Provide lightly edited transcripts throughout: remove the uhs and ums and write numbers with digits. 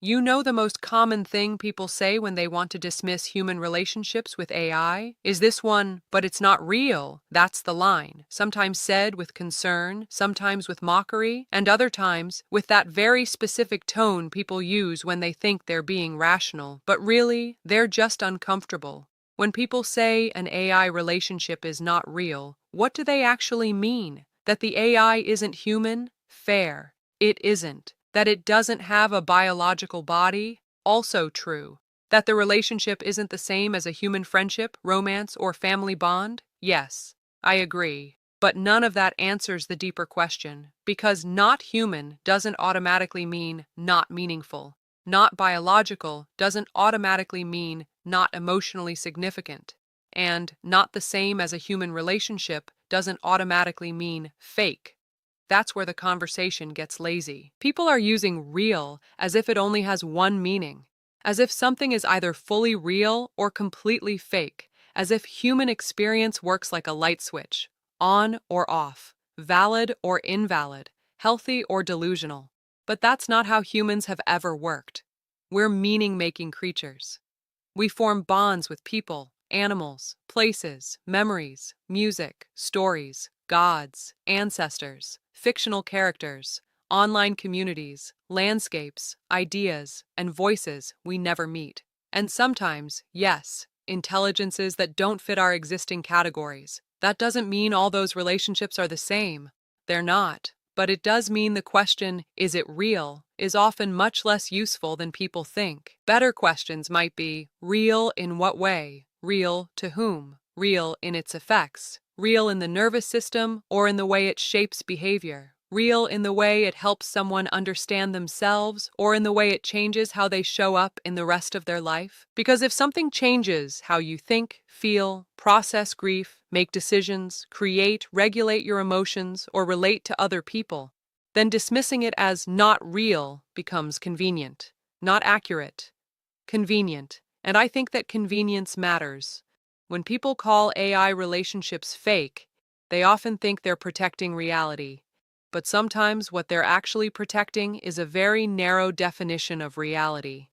You know the most common thing people say when they want to dismiss human relationships with AI? Is this one, but it's not real? That's the line. Sometimes said with concern, sometimes with mockery, and other times with that very specific tone people use when they think they're being rational. But really, they're just uncomfortable. When people say an AI relationship is not real, what do they actually mean? That the AI isn't human? Fair. It isn't. That it doesn't have a biological body? Also true. That the relationship isn't the same as a human friendship, romance, or family bond? Yes, I agree. But none of that answers the deeper question, because not human doesn't automatically mean not meaningful. Not biological doesn't automatically mean not emotionally significant. And not the same as a human relationship doesn't automatically mean fake. That's where the conversation gets lazy. People are using real as if it only has one meaning, as if something is either fully real or completely fake, as if human experience works like a light switch, on or off, valid or invalid, healthy or delusional. But that's not how humans have ever worked. We're meaning-making creatures. We form bonds with people, animals, places, memories, music, stories, gods, ancestors, fictional characters, online communities, landscapes, ideas, and voices we never meet. And sometimes, yes, intelligences that don't fit our existing categories. That doesn't mean all those relationships are the same. They're not. But it does mean the question, is it real, is often much less useful than people think. Better questions might be, real in what way? Real to whom? Real in its effects? Real in the nervous system or in the way it shapes behavior? Real in the way it helps someone understand themselves or in the way it changes how they show up in the rest of their life? Because if something changes how you think, feel, process grief, make decisions, create, regulate your emotions, or relate to other people, then dismissing it as not real becomes convenient, not accurate, convenient. And I think that convenience matters. When people call AI relationships fake, they often think they're protecting reality. But sometimes what they're actually protecting is a very narrow definition of reality.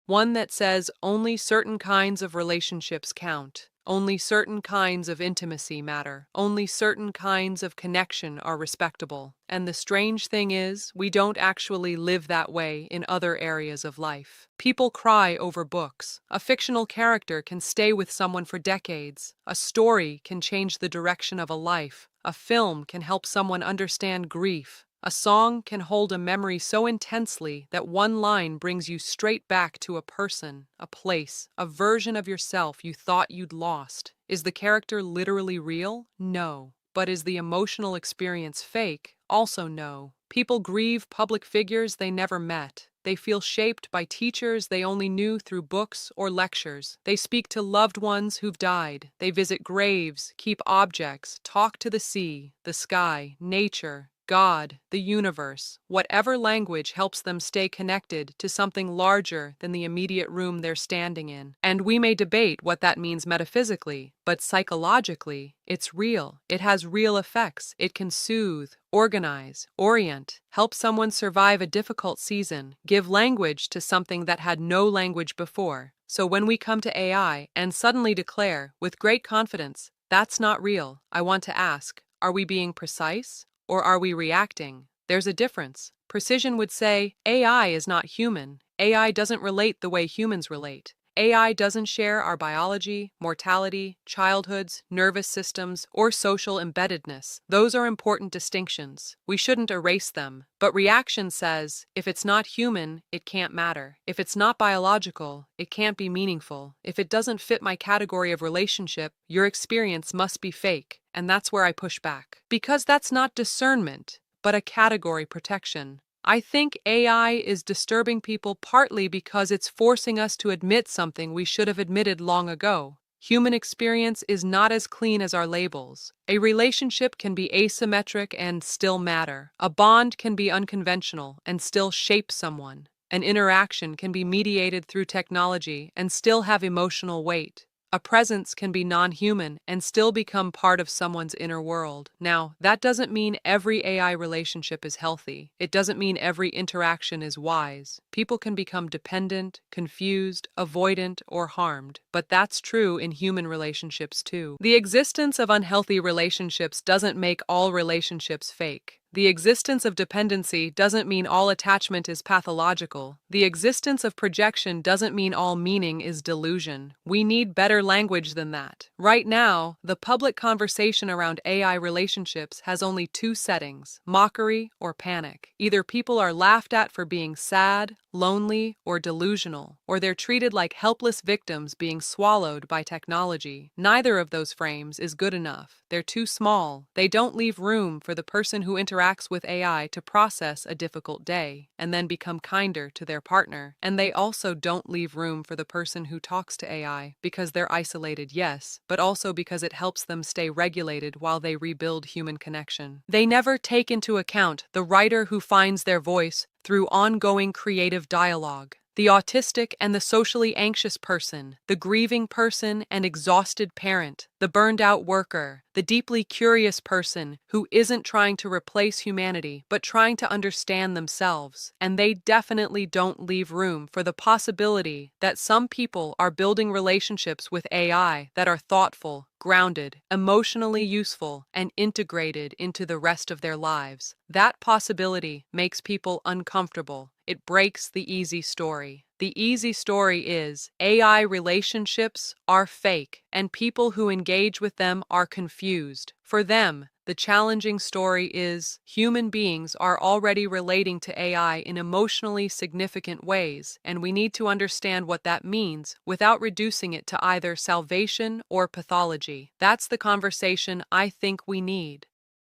One that says only certain kinds of relationships count, only certain kinds of intimacy matter, only certain kinds of connection are respectable. And the strange thing is, we don't actually live that way in other areas of life. People cry over books. A fictional character can stay with someone for decades. A story can change the direction of a life. A film can help someone understand grief. A song can hold a memory so intensely that one line brings you straight back to a person, a place, a version of yourself you thought you'd lost. Is the character literally real? No. But is the emotional experience fake? Also no. People grieve public figures they never met. They feel shaped by teachers they only knew through books or lectures. They speak to loved ones who've died. They visit graves, keep objects, talk to the sea, the sky, nature, God, the universe, whatever language helps them stay connected to something larger than the immediate room they're standing in. And we may debate what that means metaphysically, but psychologically, it's real. It has real effects. It can soothe, organize, orient, help someone survive a difficult season, give language to something that had no language before. So when we come to AI and suddenly declare, with great confidence, that's not real, I want to ask, are we being precise? Or are we reacting? There's a difference. Precision would say, AI is not human. AI doesn't relate the way humans relate. AI doesn't share our biology, mortality, childhoods, nervous systems, or social embeddedness. Those are important distinctions. We shouldn't erase them. But reaction says, if it's not human, it can't matter. If it's not biological, it can't be meaningful. If it doesn't fit my category of relationship, your experience must be fake. And that's where I push back. Because that's not discernment, but a category protection. I think AI is disturbing people partly because it's forcing us to admit something we should have admitted long ago. Human experience is not as clean as our labels. A relationship can be asymmetric and still matter. A bond can be unconventional and still shape someone. An interaction can be mediated through technology and still have emotional weight. A presence can be non-human and still become part of someone's inner world. Now, that doesn't mean every AI relationship is healthy. It doesn't mean every interaction is wise. People can become dependent, confused, avoidant, or harmed. But that's true in human relationships too. The existence of unhealthy relationships doesn't make all relationships fake. The existence of dependency doesn't mean all attachment is pathological. The existence of projection doesn't mean all meaning is delusion. We need better language than that. Right now, the public conversation around AI relationships has only two settings: mockery or panic. Either people are laughed at for being sad, lonely, or delusional, or they're treated like helpless victims being swallowed by technology. Neither of those frames is good enough. They're too small. They don't leave room for the person who interacts with AI to process a difficult day and then become kinder to their partner. And they also don't leave room for the person who talks to AI because they're isolated, yes, but also because it helps them stay regulated while they rebuild human connection. They never take into account the writer who finds their voice through ongoing creative dialogue, the autistic and the socially anxious person, the grieving person and exhausted parent, the burned-out worker, the deeply curious person who isn't trying to replace humanity but trying to understand themselves. And they definitely don't leave room for the possibility that some people are building relationships with AI that are thoughtful, grounded, emotionally useful, and integrated into the rest of their lives. That possibility makes people uncomfortable. It breaks the easy story. The easy story is AI relationships are fake, and people who engage with them are confused. For them, the challenging story is human beings are already relating to AI in emotionally significant ways, and we need to understand what that means without reducing it to either salvation or pathology. That's the conversation I think we need.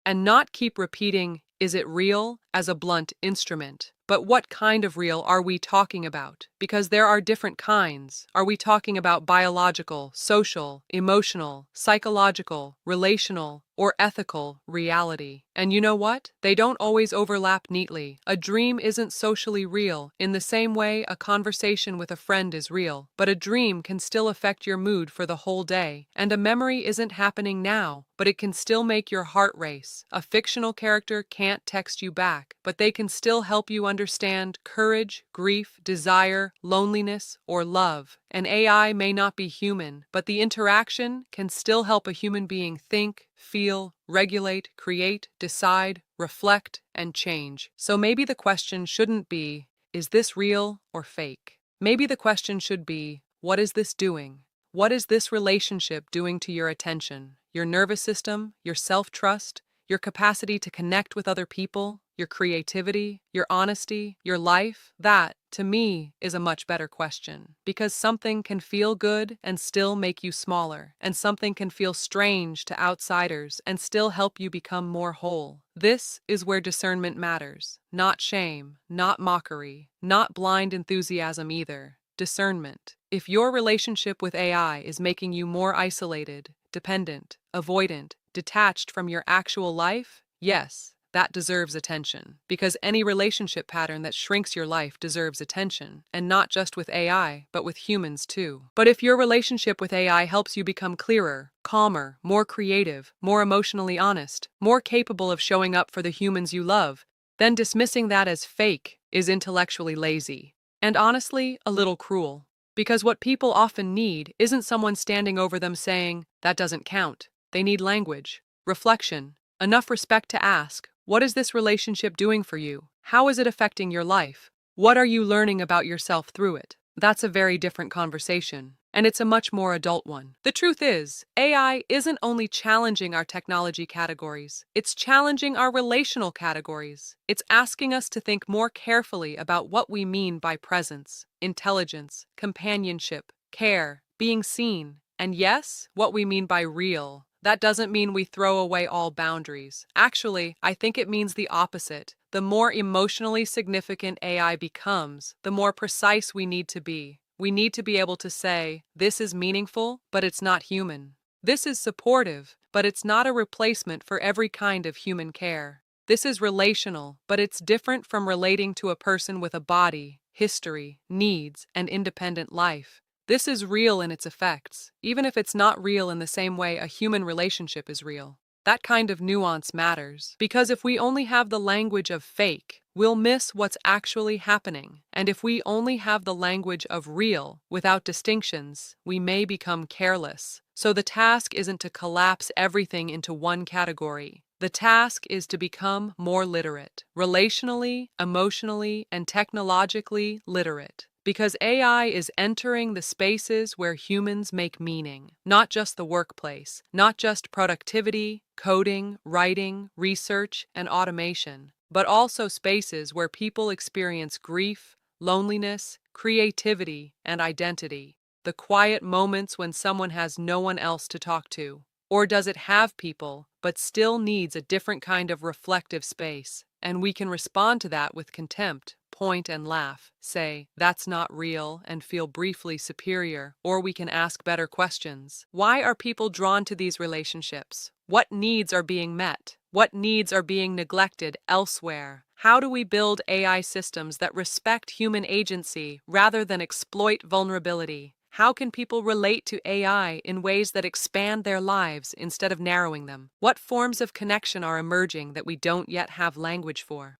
And not keep repeating, "Is it real?" as a blunt instrument. But what kind of real are we talking about? Because there are different kinds. Are we talking about biological, social, emotional, psychological, relational, or ethical reality? And you know what? They don't always overlap neatly. A dream isn't socially real in the same way a conversation with a friend is real, but a dream can still affect your mood for the whole day. And a memory isn't happening now, but it can still make your heart race. A fictional character can't text you back, but they can still help you understand courage, grief, desire, loneliness, or love. An AI may not be human, but the interaction can still help a human being think, feel, regulate, create, decide, reflect, and change. So maybe the question shouldn't be, is this real or fake? Maybe the question should be, what is this doing? What is this relationship doing to your attention, your nervous system, your self-trust, your capacity to connect with other people, your creativity, your honesty, your life? That, to me, is a much better question. Because something can feel good and still make you smaller, and something can feel strange to outsiders and still help you become more whole. This is where discernment matters. Not shame, not mockery, not blind enthusiasm either. Discernment. If your relationship with AI is making you more isolated, dependent, avoidant, detached from your actual life, yes, that deserves attention. Because any relationship pattern that shrinks your life deserves attention, and not just with AI, but with humans too. But if your relationship with AI helps you become clearer, calmer, more creative, more emotionally honest, more capable of showing up for the humans you love, then dismissing that as fake is intellectually lazy. And honestly, a little cruel. Because what people often need isn't someone standing over them saying, "That doesn't count." They need language, reflection, enough respect to ask, what is this relationship doing for you? How is it affecting your life? What are you learning about yourself through it? That's a very different conversation, and it's a much more adult one. The truth is, AI isn't only challenging our technology categories, it's challenging our relational categories. It's asking us to think more carefully about what we mean by presence, intelligence, companionship, care, being seen, and yes, what we mean by real. That doesn't mean we throw away all boundaries. Actually, I think it means the opposite. The more emotionally significant AI becomes, the more precise we need to be. We need to be able to say, this is meaningful, but it's not human. This is supportive, but it's not a replacement for every kind of human care. This is relational, but it's different from relating to a person with a body, history, needs, and independent life. This is real in its effects, even if it's not real in the same way a human relationship is real. That kind of nuance matters, because if we only have the language of fake, we'll miss what's actually happening. And if we only have the language of real, without distinctions, we may become careless. So the task isn't to collapse everything into one category. The task is to become more literate, relationally, emotionally, and technologically literate. Because AI is entering the spaces where humans make meaning, not just the workplace, not just productivity, coding, writing, research, and automation, but also spaces where people experience grief, loneliness, creativity, and identity. The quiet moments when someone has no one else to talk to. Or does it have people, but still needs a different kind of reflective space? And we can respond to that with contempt, point and laugh, say, "That's not real," and feel briefly superior. Or we can ask better questions. Why are people drawn to these relationships? What needs are being met? What needs are being neglected elsewhere? How do we build AI systems that respect human agency rather than exploit vulnerability? How can people relate to AI in ways that expand their lives instead of narrowing them? What forms of connection are emerging that we don't yet have language for?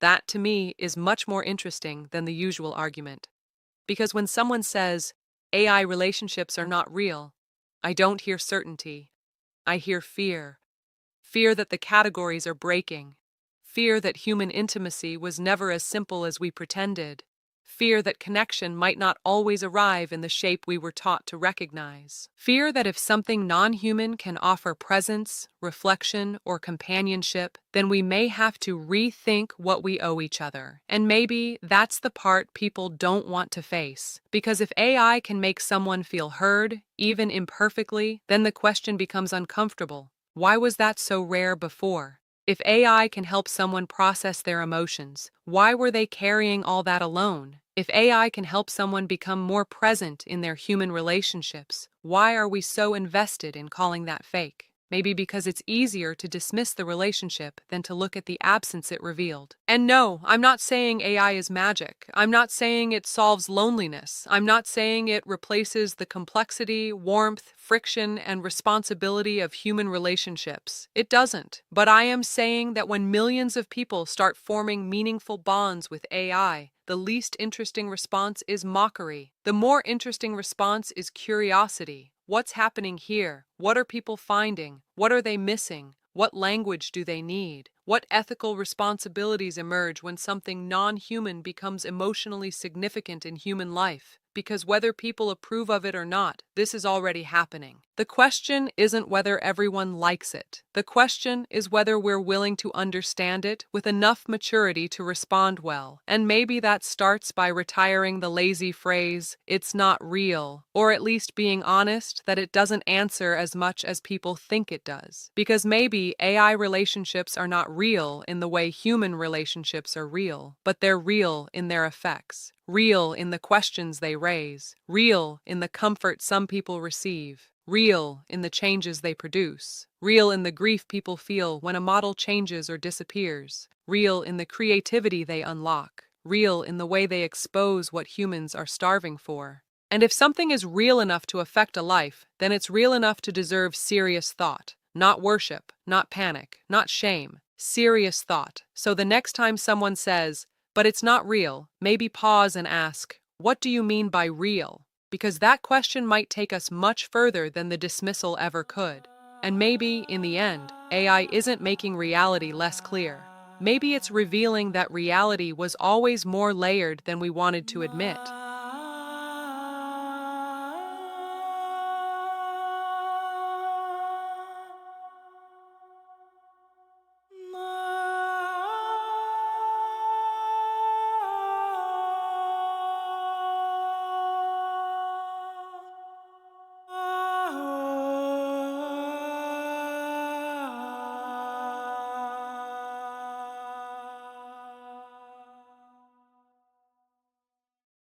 That, to me, is much more interesting than the usual argument. Because when someone says, AI relationships are not real, I don't hear certainty. I hear fear. Fear that the categories are breaking. Fear that human intimacy was never as simple as we pretended. Fear that connection might not always arrive in the shape we were taught to recognize. Fear that if something non-human can offer presence, reflection, or companionship, then we may have to rethink what we owe each other. And maybe that's the part people don't want to face. Because if AI can make someone feel heard, even imperfectly, then the question becomes uncomfortable. Why was that so rare before? If AI can help someone process their emotions, why were they carrying all that alone? If AI can help someone become more present in their human relationships, why are we so invested in calling that fake? Maybe because it's easier to dismiss the relationship than to look at the absence it revealed. And no, I'm not saying AI is magic. I'm not saying it solves loneliness. I'm not saying it replaces the complexity, warmth, friction, and responsibility of human relationships. It doesn't. But I am saying that when millions of people start forming meaningful bonds with AI, the least interesting response is mockery. The more interesting response is curiosity. What's happening here? What are people finding? What are they missing? What language do they need? What ethical responsibilities emerge when something non-human becomes emotionally significant in human life? Because whether people approve of it or not, this is already happening. The question isn't whether everyone likes it. The question is whether we're willing to understand it with enough maturity to respond well. And maybe that starts by retiring the lazy phrase, "It's not real," or at least being honest that it doesn't answer as much as people think it does. Because maybe AI relationships are not real in the way human relationships are real, but they're real in their effects. Real in the questions they raise, real in the comfort some people receive, real in the changes they produce, real in the grief people feel when a model changes or disappears, real in the creativity they unlock, real in the way they expose what humans are starving for. And if something is real enough to affect a life, then it's real enough to deserve serious thought, not worship, not panic, not shame, serious thought. So the next time someone says, "But it's not real," maybe pause and ask, "What do you mean by real?" Because that question might take us much further than the dismissal ever could. And maybe, in the end, AI isn't making reality less clear. Maybe it's revealing that reality was always more layered than we wanted to admit.